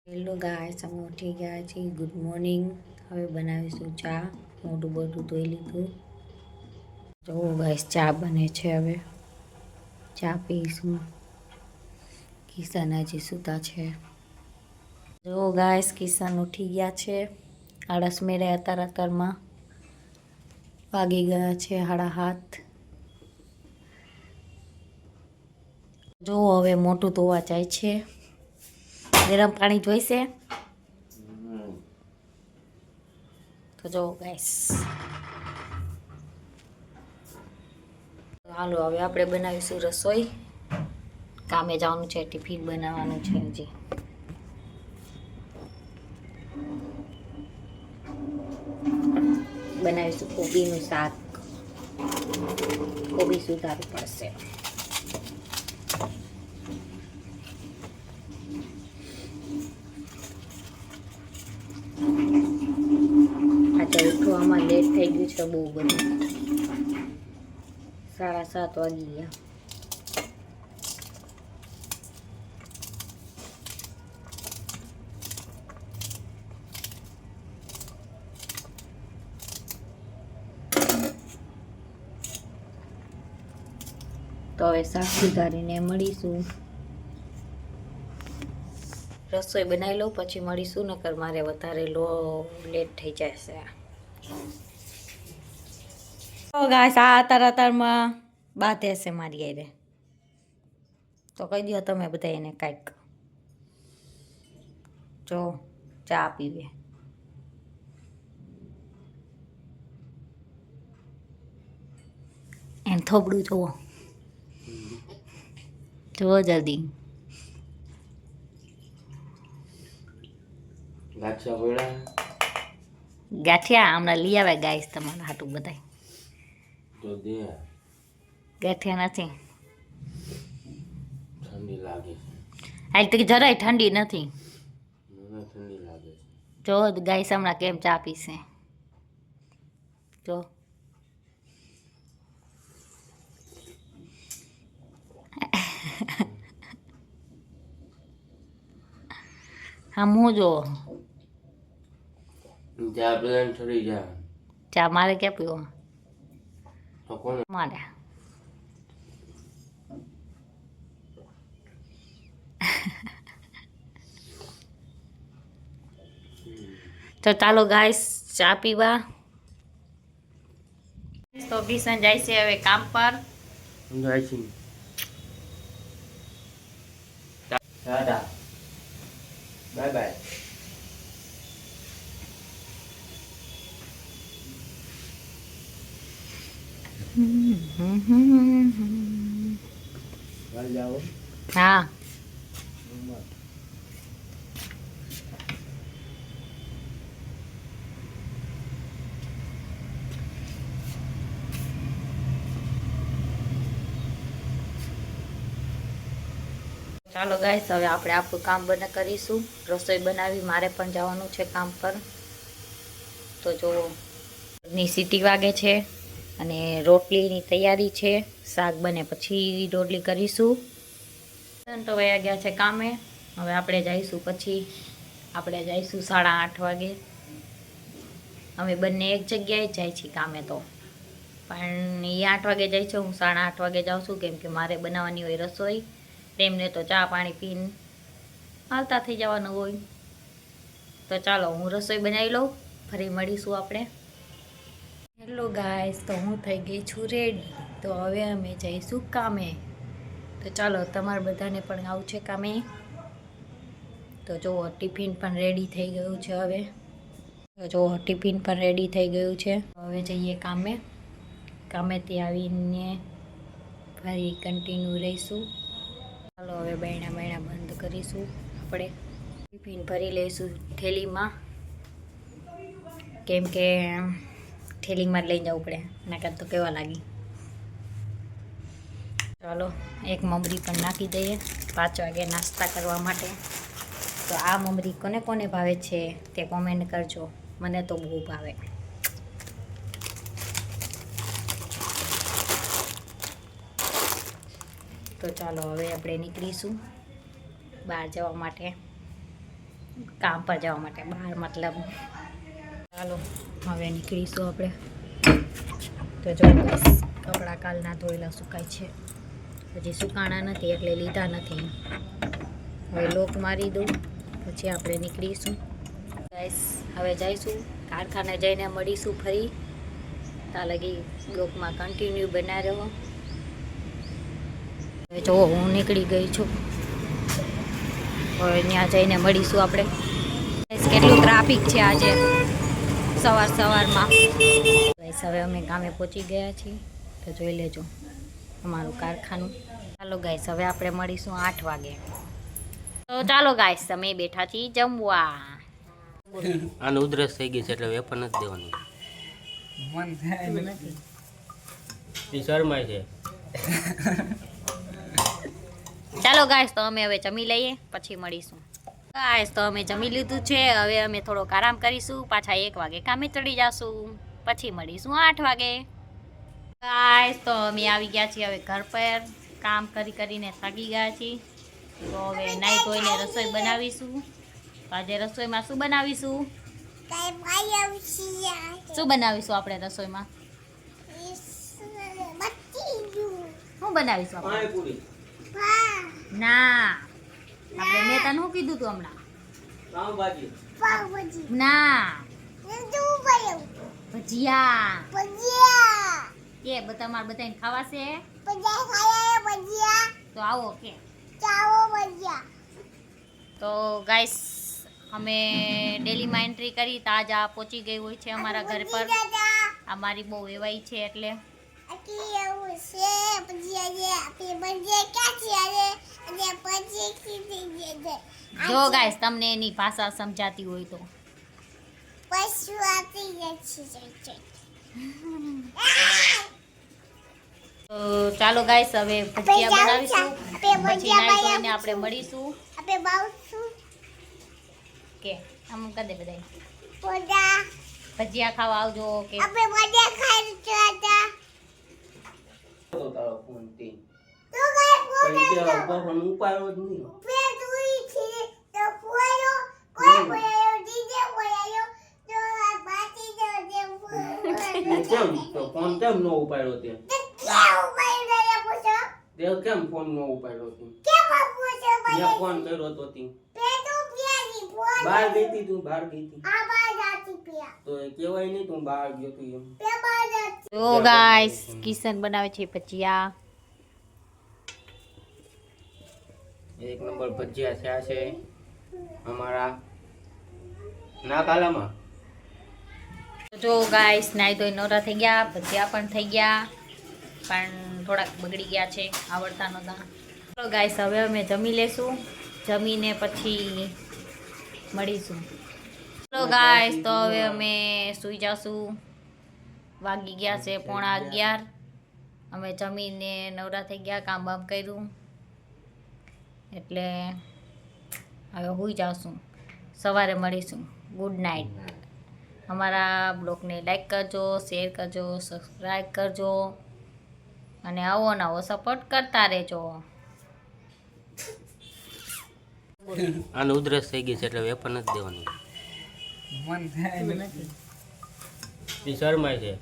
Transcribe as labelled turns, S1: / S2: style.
S1: Hello guys, અમે ઉઠી ગયા છીએ. Good morning. હવે બનાવીશું ચા. મોઢું બધું ધોઈ લીધું. જો ગાઈસ, ચા બને છે. હવે ચા પીશું. કિશન હજી સૂતા છે. જો ગાઈસ, કિશન ઉઠી ગયા છે. આળસ મેળે અત્યારમાં વાગી ગયા છે 7:30. જો હવે મોટું ધોવા જાય છે. ગરમ પાણી જોઈશે તો જો ગાઈસ, હાલો હવે આપણે બનાવીશું રસોઈ. કામે જવાનું છે, ટિફિન બનાવવાનું છે. હજી બનાવીશું કોબીનું શાક. કોબી સુધારવું પડશે. આજે ઉઠવામાં લેટ થઈ ગયું છે બહુ બધું. 7:30 વાગી ગયા. તો હવે શાક સુધારીને મળીશું. રસોઈ બનાવી લઉં પછી મળીશું, નકર મારે વધારે લેટ થઈ જશે. ગાઈસ, આ અત્યારમાં બાતે હશે મારી આરે. તો કહી દો તમે બધા એને કાંઈક. જો ચા પીવે. એમ થોબડું જુઓ, જુઓ જલ્દી. ગાંઠિયા હમણાં લઈ આવે ગાઈસ તમારા હાટું બધાય. ગાંઠિયા નથી.
S2: ઠંડી લાગે છે.
S1: હાલ તો જરાય ઠંડી નથી.
S2: મને ઠંડી લાગે છે.
S1: જો ગાઈસ હમણાં કેમ ચા પીશે. જો હા, હું જો
S2: ચા પીને ઠરી જા.
S1: ચા મારે ક્યાં પીવો?
S2: તો કોને
S1: મારે તો ચાલો ગાઈસ ચા પીવા. તો કિશન જાય છે હવે કામ પર.
S2: જાય છે. Tata, bye bye. હાલ જાઓ.
S1: હા, ચાલો ગાઈસ, હવે આપણે આપણું કામ બંધ કરીશું. રસોઈ બનાવી, મારે પણ જવાનું છે કામ પર. તો જો ની સીટી વાગે છે અને રોટલીની તૈયારી છે. શાક બને પછી રોટલી કરીશું. તો વયા ગયા છે કામે. હવે આપણે જઈશું પછી. આપણે જઈશું 8:30 વાગે. અમે બંને એક જગ્યાએ જ જાય છીએ કામે. તો પણ એ 8 વાગે જાય છે, હું 8:30 વાગે જાઉં છું, કેમ કે મારે બનાવવાની હોય રસોઈ. તેમને તો ચા પાણી પીને હાલતા થઈ જવાનું હોય. તો ચાલો હું રસોઈ બનાવી લઉં, ફરી મળીશું આપણે. હેલો ગાઈસ, તો હું થઈ ગઈ છું રેડી. તો હવે અમે જઈશું કામે. તો ચાલો તમારે બધાને પણ આવું છે કામે. તો જુઓ ટિફિન પણ રેડી થઈ ગયું છે. હવે તો જુઓ ટિફિન પણ રેડી થઈ ગયું છે. હવે જઈએ કામે. કામેથી આવીને ફરી કન્ટિન્યુ રહીશું. ચાલો હવે બૈણા બંધ કરીશું. આપણે ટિફિન ભરી લઈશું થેલીમાં, કેમ કે થેલીમાં જ લઈ જવું પડે, નકર તો કેવા લાગી. ચાલો એક મમરી પણ નાખી દઈએ 5 વાગે નાસ્તા કરવા માટે. તો આ મમરી કોને કોને ભાવે છે તે કોમેન્ટ કરજો. મને તો બહુ ભાવે. તો ચાલો હવે આપણે નીકળીશું બહાર જવા માટે. કામ પર જવા માટે બહાર મતલબ. ચાલો હવે નીકળીશું આપણે. તો જો બસ કપડાં કાલના ધોયેલા સુકાય છે, હજી સુકાણા નથી એટલે લીધા નથી. હવે લોક મારી દઉં પછી આપણે નીકળીશું. ગાઈસ હવે જઈશું કારખાને, જઈને મળીશું ફરી. ત્યાં લગી બ્લોકમાં કન્ટિન્યુ બના રહ્યો. હવે જો હું નીકળી ગઈ છું, હવે ત્યાં જઈને મળીશું આપણે. કેટલું ટ્રાફિક છે આજે સવારમાં. ગાઈસ હવે અમે ગામે પહોંચી ગયા છીએ, તો જોઈ લેજો અમારું કારખાનું. ચાલો ગાઈસ હવે આપણે મળીશું 8 વાગે. તો ચાલો ગાઈસ તમે બેઠા છીએ જમવા.
S2: આને ઉધરસ થઈ ગઈ છે એટલે વેફર નથી દેવાનું.
S3: મન થાય
S1: નથી
S2: એ શરમાય છે.
S1: ચાલો ગાઈસ તો અમે હવે જમી લઈએ પછી મળીશું. ગાઈસ તો અમે જમી લીધું છે, હવે અમે થોડોક આરામ કરીશું, પાછા 1 વાગે કામે ચડી જાશું, પછી મળીશું 8 વાગે. ગાઈસ તો અમે આવી ગયા છીએ હવે ઘર પર, કામ કરીને થાકી ગયા છીએ. તો હવે નાઈ ધોઈને રસોઈ બનાવીશું. તો આજે રસોઈમાં શું બનાવીશું? શું બનાવીશું આપણે રસોઈમાં? શું બનાવીશું આપણે?
S2: પાણીપુરી.
S1: ના આપણે મેં તને શું કીધું તું હમણાં?
S2: પાવભાજી.
S1: ના ભજીયા. કે તમારે બધાને ખાવાશે તો આવો કે. તો ગાઈસ અમે ડેલીમાં એન્ટ્રી કરી તાજા પહોંચી ગઈ હોય છે અમારા ઘર પર. આ મારી બહુ એવાઈ છે એટલે. જો ગાઈસ તમને એની ભાષા સમજાતી હોય તો. તો ચાલો ગાઈસ હવે ભજીયા બનાવીશું, પછી નાઈ ધોઈને આપણે મળીશું. કે આમ કરી દે બધાય ભજીયા ખાવા આવજો કે.
S2: તો તારો ફોન તે કઈ કે ફોન ઉપાડ્યો જ નહીં. કેમ તો ફોન કેમ નો ઉપાડ્યો તે? તે કેમ ફોન નો ઉપાડ્યો તે? મેં ફોન કર્યો તો તી બહાર ગઈ તી, તું બહાર ગઈ તી તો એ કહેવાય નહીં તું બહાર ગયો તું એમ.
S1: તો ગાઈસ કિશન બનાવે છે ભજીયા.
S2: 1 નંબર ભજીયા થયા છે અમારા નાકાલામાં.
S1: જો ગાઈસ નાઈ ધોઈ નવરા થઈ ગયા, ભજીયા પણ થઈ ગયા, પણ થોડાક બગડી ગયા છે, આવડતા નહોતા. તો ગાઈસ હવે અમે જમી લેશું, જમીને પછી મળીશું. તો ગાઈસ તો હવે અમે સૂઈ જાશું, વાગી ગયા છે 11:15. અમે જમીને નવરા થઈ ગયા, કામ બામ કર્યું એટલે હવે સૂઈ જાશું, સવારે મળીશું. Good night. અમારા બ્લોગને લાઈક કરજો, શેર કરજો, સબસ્ક્રાઈબ કરજો અને આવો નવો સપોર્ટ કરતા રહેજો.
S2: આને ઉધરસ થઈ ગઈ છે એટલે વેફર નથી દેવાનું.
S3: મન થાય
S1: નથી
S2: એ શરમાય છે.